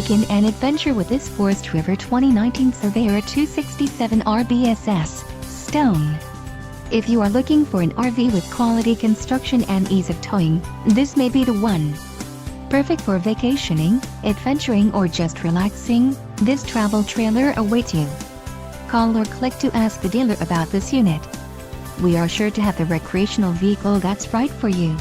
Begin an adventure with this Forest River 2019 Surveyor 267RBSS, Stone. If you are looking for an RV with quality construction and ease of towing, this may be the one. Perfect for vacationing, adventuring or just relaxing, this travel trailer awaits you. Call or click to ask the dealer about this unit. We are sure to have the recreational vehicle that's right for you.